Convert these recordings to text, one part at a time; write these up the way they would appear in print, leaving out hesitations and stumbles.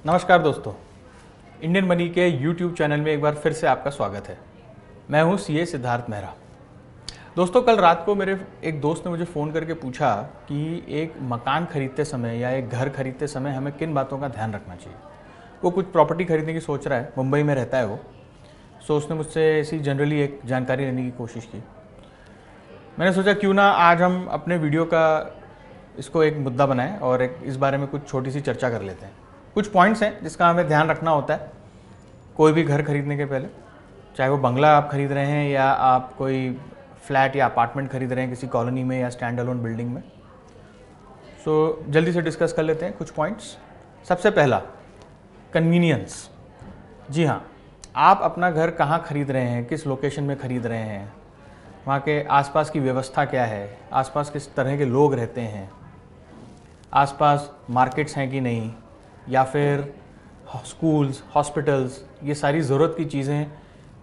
नमस्कार दोस्तों, Indian money के YouTube चैनल में एक बार फिर से आपका स्वागत है। मैं हूं सीए सिद्धार्थ मेहरा। दोस्तों, कल रात को मेरे एक दोस्त ने मुझे फ़ोन करके पूछा कि एक मकान खरीदते समय या एक घर खरीदते समय हमें किन बातों का ध्यान रखना चाहिए। वो कुछ प्रॉपर्टी खरीदने की सोच रहा है, मुंबई में रहता है वो। सो उसने मुझसे ऐसी जनरली एक जानकारी लेने की कोशिश की। मैंने सोचा क्यों ना आज हम अपने वीडियो का इसको एक मुद्दा बनाएं और इस बारे में कुछ छोटी सी चर्चा कर लेते हैं। कुछ पॉइंट्स हैं जिसका हमें ध्यान रखना होता है कोई भी घर खरीदने के पहले, चाहे वो बंगला आप खरीद रहे हैं या आप कोई फ्लैट या अपार्टमेंट खरीद रहे हैं किसी कॉलोनी में या स्टैंड अलोन बिल्डिंग में। सो जल्दी से डिस्कस कर लेते हैं कुछ पॉइंट्स। सबसे पहला, कन्वीनियंस। जी हाँ, आप अपना घर कहाँ खरीद रहे हैं, किस लोकेशन में खरीद रहे हैं, वहाँ के आसपास की व्यवस्था क्या है, आसपास किस तरह के लोग रहते हैं, आसपास मार्केट्स हैं कि नहीं, या फिर स्कूल्स, हॉस्पिटल्स, ये सारी ज़रूरत की चीज़ें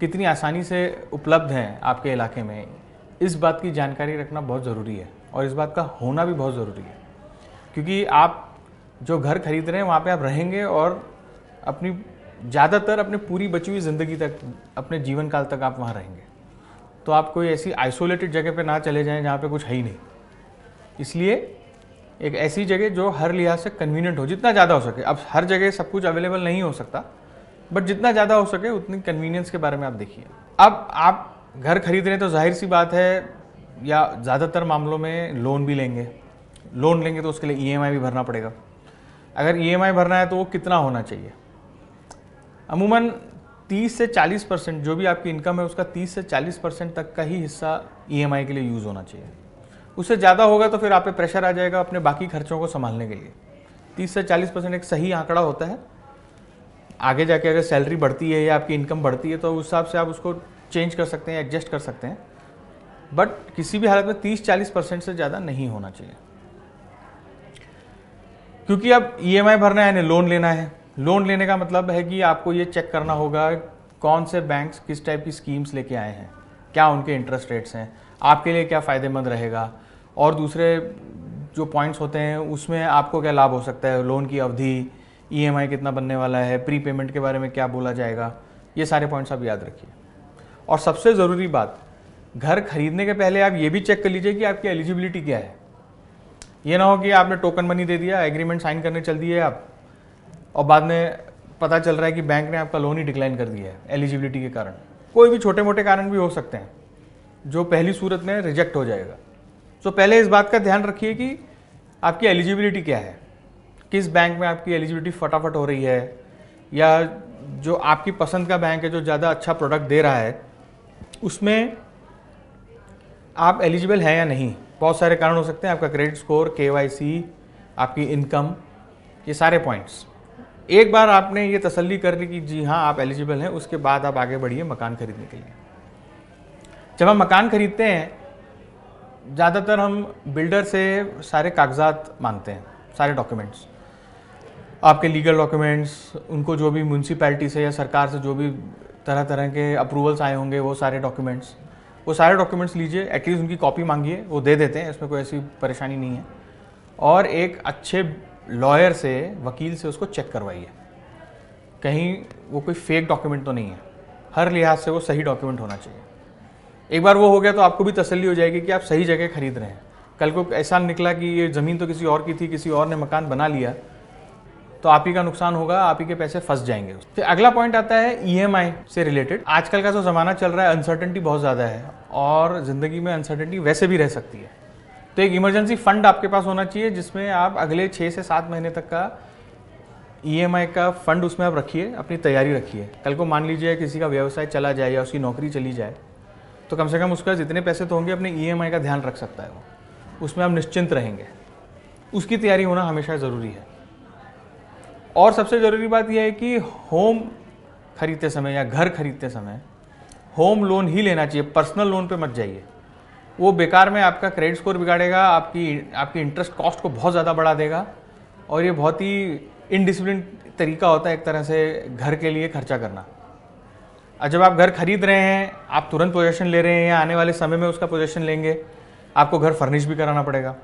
कितनी आसानी से उपलब्ध हैं आपके इलाके में, इस बात की जानकारी रखना बहुत ज़रूरी है और इस बात का होना भी बहुत ज़रूरी है। क्योंकि आप जो घर खरीद रहे हैं वहाँ पे आप रहेंगे और अपनी ज़्यादातर अपनी पूरी बची हुई ज़िंदगी तक, अपने जीवन काल तक आप वहाँ रहेंगे। तो आप कोई ऐसी आइसोलेटेड जगह पे ना चले जाएं जहाँ पे कुछ है ही नहीं। इसलिए एक ऐसी जगह जो हर लिहाज से कन्वीनियंट हो, जितना ज़्यादा हो सके। अब हर जगह सब कुछ अवेलेबल नहीं हो सकता, बट जितना ज़्यादा हो सके उतनी कन्वीनियंस के बारे में आप देखिए। अब आप घर खरीद रहे हैं तो जाहिर सी बात है, या ज़्यादातर मामलों में लोन भी लेंगे। लोन लेंगे तो उसके लिए ईएमआई भी भरना पड़ेगा। अगर ईएमआई भरना है तो वो कितना होना चाहिए? अमूमन 30 से 40% जो भी आपकी इनकम है उसका 30 से 40% तक का ही हिस्सा ईएमआई के लिए यूज़ होना चाहिए। उससे ज़्यादा होगा तो फिर आप पे प्रेशर आ जाएगा अपने बाकी खर्चों को संभालने के लिए। 30 से 40% एक सही आंकड़ा होता है। आगे जाके अगर सैलरी बढ़ती है या आपकी इनकम बढ़ती है तो उस हिसाब से आप उसको चेंज कर सकते हैं, एडजस्ट कर सकते हैं, बट किसी भी हालत में 30-40% से ज़्यादा नहीं होना चाहिए। क्योंकि अब ईएमआई भरना है यानी लोन लेना है। लोन लेने का मतलब है कि आपको ये चेक करना होगा कौन से बैंक्स किस टाइप की स्कीम्स लेके आए हैं, क्या उनके इंटरेस्ट रेट्स हैं, आपके लिए क्या फ़ायदेमंद रहेगा, और दूसरे जो पॉइंट्स होते हैं उसमें आपको क्या लाभ हो सकता है, लोन की अवधि, ईएमआई कितना बनने वाला है, प्री पेमेंट के बारे में क्या बोला जाएगा, ये सारे पॉइंट्स आप याद रखिए। और सबसे ज़रूरी बात, घर खरीदने के पहले आप ये भी चेक कर लीजिए कि आपकी एलिजिबिलिटी क्या है। ये ना हो कि आपने टोकन मनी दे दिया, एग्रीमेंट साइन करने चल दिए आप, और बाद में पता चल रहा है कि बैंक ने आपका लोन ही डिक्लाइन कर दिया है एलिजिबिलिटी के कारण। कोई भी छोटे मोटे कारण भी हो सकते हैं जो पहली सूरत में रिजेक्ट हो जाएगा। तो पहले इस बात का ध्यान रखिए कि आपकी एलिजिबिलिटी क्या है, किस बैंक में आपकी एलिजिबिलिटी फटाफट हो रही है, या जो आपकी पसंद का बैंक है जो ज़्यादा अच्छा प्रोडक्ट दे रहा है उसमें आप एलिजिबल हैं या नहीं। बहुत सारे कारण हो सकते हैं, आपका क्रेडिट स्कोर, केवाईसी, आपकी इनकम, ये सारे पॉइंट्स। एक बार आपने ये तसल्ली कर ली कि जी हाँ आप एलिजिबल हैं, उसके बाद आप आगे बढ़िए मकान खरीदने के लिए। जब हम मकान खरीदते हैं ज़्यादातर हम बिल्डर से सारे कागजात मांगते हैं, सारे डॉक्यूमेंट्स, आपके लीगल डॉक्यूमेंट्स, उनको जो भी म्यूनसिपैलिटी से या सरकार से जो भी तरह तरह के अप्रूवल्स आए होंगे वो सारे डॉक्यूमेंट्स, वो सारे डॉक्यूमेंट्स लीजिए, एटलीस्ट उनकी कॉपी मांगिए, वो दे देते हैं, इसमें कोई ऐसी परेशानी नहीं है। और एक अच्छे लॉयर से, वकील से उसको चेक करवाइए, कहीं वो कोई फेक डॉक्यूमेंट तो नहीं है। हर लिहाज से वो सही डॉक्यूमेंट होना चाहिए। एक बार वो हो गया तो आपको भी तसल्ली हो जाएगी कि आप सही जगह खरीद रहे हैं। कल को ऐसा निकला कि ये ज़मीन तो किसी और की थी, किसी और ने मकान बना लिया, तो आप ही का नुकसान होगा, आप ही के पैसे फंस जाएंगे। फिर अगला पॉइंट आता है ईएमआई से रिलेटेड। आजकल का जो ज़माना चल रहा है, अनसर्टेनिटी बहुत ज़्यादा है और ज़िंदगी में अनसर्टेनिटी वैसे भी रह सकती है। तो एक इमरजेंसी फंड आपके पास होना चाहिए जिसमें आप अगले 6 से 7 महीने तक का ईएमआई का फंड उसमें आप रखिए, अपनी तैयारी रखिए। कल को मान लीजिए किसी का व्यवसाय चला जाए या उसकी नौकरी चली जाए तो कम से कम उसका जितने पैसे तो होंगे अपने ईएमआई का ध्यान रख सकता है वो, उसमें आप निश्चिंत रहेंगे। उसकी तैयारी होना हमेशा ज़रूरी है। और सबसे ज़रूरी बात यह है कि होम खरीदते समय या घर खरीदते समय होम लोन ही लेना चाहिए, पर्सनल लोन पे मत जाइए। वो बेकार में आपका क्रेडिट स्कोर बिगाड़ेगा, आपकी इंटरेस्ट कॉस्ट को बहुत ज़्यादा बढ़ा देगा, और ये बहुत ही इनडिसिप्लिन तरीका होता है एक तरह से घर के लिए खर्चा करना। और जब आप घर खरीद रहे हैं, आप तुरंत पोजेशन ले रहे हैं या आने वाले समय में उसका पोजेशन लेंगे, आपको घर फर्निश भी कराना पड़ेगा,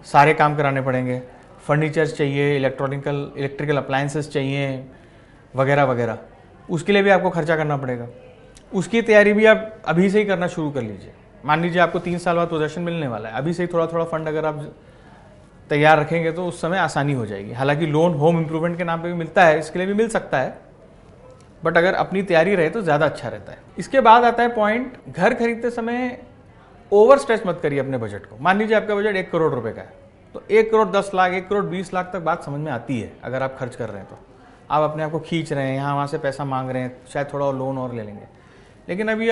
सारे काम कराने पड़ेंगे, फर्नीचर्स चाहिए, इलेक्ट्रिकल अप्लायंसेस चाहिए वगैरह वगैरह, उसके लिए भी आपको खर्चा करना पड़ेगा। उसकी तैयारी भी आप अभी से ही करना शुरू कर लीजिए। मान लीजिए आपको 3 साल बाद पोजेशन मिलने वाला है, अभी से ही थोड़ा थोड़ा फंड अगर आप तैयार रखेंगे तो उस समय आसानी हो जाएगी। हालांकि लोन होम इम्प्रूवमेंट के नाम पे भी मिलता है, इसके लिए भी मिल सकता है, बट अगर अपनी तैयारी रहे तो ज़्यादा अच्छा रहता है। इसके बाद आता है पॉइंट, घर खरीदते समय ओवर स्ट्रेच मत करिए अपने बजट को। मान लीजिए आपका बजट 1 करोड़ रुपए का है, तो 1 करोड़ 10 लाख, 1 करोड़ 20 लाख तक बात समझ में आती है। अगर आप खर्च कर रहे हैं तो आप अपने आप को खींच रहे हैं, यहाँ वहाँ से पैसा मांग रहे हैं, शायद थोड़ा लोन और ले लेंगे। लेकिन अभी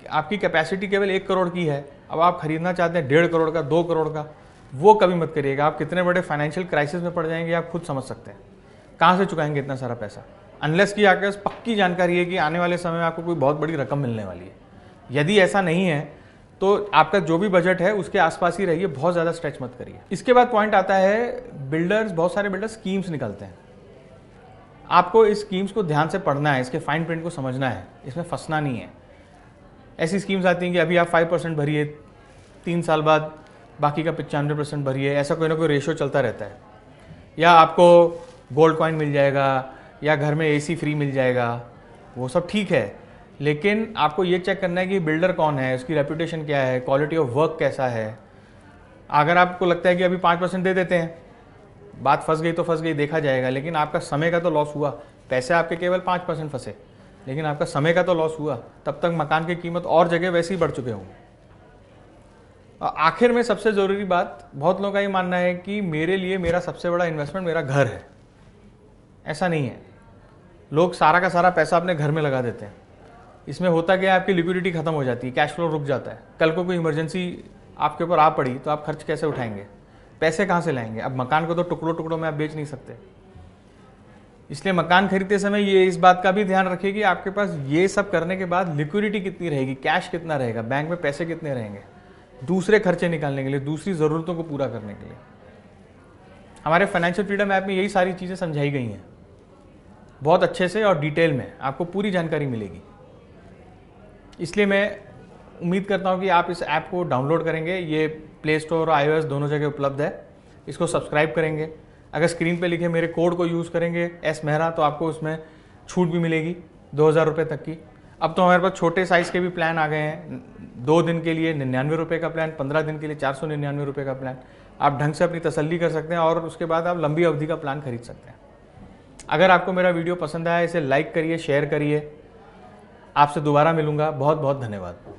आपकी कैपेसिटी केवल 1 करोड़ की है, अब आप खरीदना चाहते हैं 1.5 करोड़ का, 2 करोड़ का, वो कभी मत करिएगा। आप कितने बड़े फाइनेंशियल क्राइसिस में पड़ जाएंगे आप खुद समझ सकते हैं। कहाँ से चुकाएंगे इतना सारा पैसा, अनलेस कि आपके पास पक्की जानकारी है कि आने वाले समय में आपको कोई बहुत बड़ी रकम मिलने वाली है। यदि ऐसा नहीं है तो आपका जो भी बजट है उसके आसपास ही रहिए, बहुत ज़्यादा स्ट्रेच मत करिए। इसके बाद पॉइंट आता है बिल्डर्स, बहुत सारे बिल्डर्स स्कीम्स निकलते हैं। आपको इस स्कीम्स को ध्यान से पढ़ना है, इसके फाइन प्रिंट को समझना है, इसमें फंसना नहीं है। ऐसी स्कीम्स आती हैं कि अभी आप 5% भरिए, 3 साल बाद बाकी का 95% भरिए, ऐसा कोई ना कोई रेशियो चलता रहता है। या आपको गोल्ड कॉइन मिल जाएगा, या घर में एसी फ्री मिल जाएगा, वो सब ठीक है, लेकिन आपको ये चेक करना है कि बिल्डर कौन है, उसकी रेपुटेशन क्या है, क्वालिटी ऑफ वर्क कैसा है। अगर आपको लगता है कि अभी 5% दे देते हैं, बात फंस गई तो फंस गई, देखा जाएगा, लेकिन आपका समय का तो लॉस हुआ। पैसे आपके केवल 5% फंसे, लेकिन आपका समय का तो लॉस हुआ। तब तक मकान की कीमत और जगह वैसे ही बढ़ चुके होंगे। और आखिर में सबसे ज़रूरी बात, बहुत लोगों का ये मानना है कि मेरे लिए मेरा सबसे बड़ा इन्वेस्टमेंट मेरा घर है। ऐसा नहीं है। लोग सारा का सारा पैसा अपने घर में लगा देते हैं। इसमें होता क्या है, आपकी लिक्विडिटी खत्म हो जाती है, कैश फ्लो रुक जाता है। कल को कोई इमरजेंसी आपके ऊपर आ पड़ी तो आप खर्च कैसे उठाएंगे, पैसे कहाँ से लाएंगे। अब मकान को तो टुकड़ों टुकड़ों में आप बेच नहीं सकते। इसलिए मकान खरीदते समय ये इस बात का भी ध्यान रखिए कि आपके पास ये सब करने के बाद लिक्विडिटी कितनी रहेगी, कैश कितना रहेगा, बैंक में पैसे कितने रहेंगे दूसरे खर्चे निकालने के लिए, दूसरी ज़रूरतों को पूरा करने के लिए। हमारे फाइनेंशियल फ्रीडम ऐप में यही सारी चीज़ें समझाई गई हैं, बहुत अच्छे से और डिटेल में आपको पूरी जानकारी मिलेगी। इसलिए मैं उम्मीद करता हूँ कि आप इस ऐप को डाउनलोड करेंगे। ये प्ले स्टोर और iOS दोनों जगह उपलब्ध है। इसको सब्सक्राइब करेंगे, अगर स्क्रीन पे लिखे मेरे कोड को यूज़ करेंगे एस मेहरा, तो आपको उसमें छूट भी मिलेगी 2000 रुपये तक की। अब तो हमारे पास छोटे साइज़ के भी प्लान आ गए हैं। 2 दिन के लिए 99 रुपये का प्लान, 15 दिन के लिए 499 रुपये का प्लान। आप ढंग से अपनी तसल्ली कर सकते हैं और उसके बाद आप लंबी अवधि का प्लान खरीद सकते हैं। अगर आपको मेरा वीडियो पसंद आया, इसे लाइक करिए, शेयर करिए। आपसे दोबारा मिलूंगा। बहुत बहुत धन्यवाद।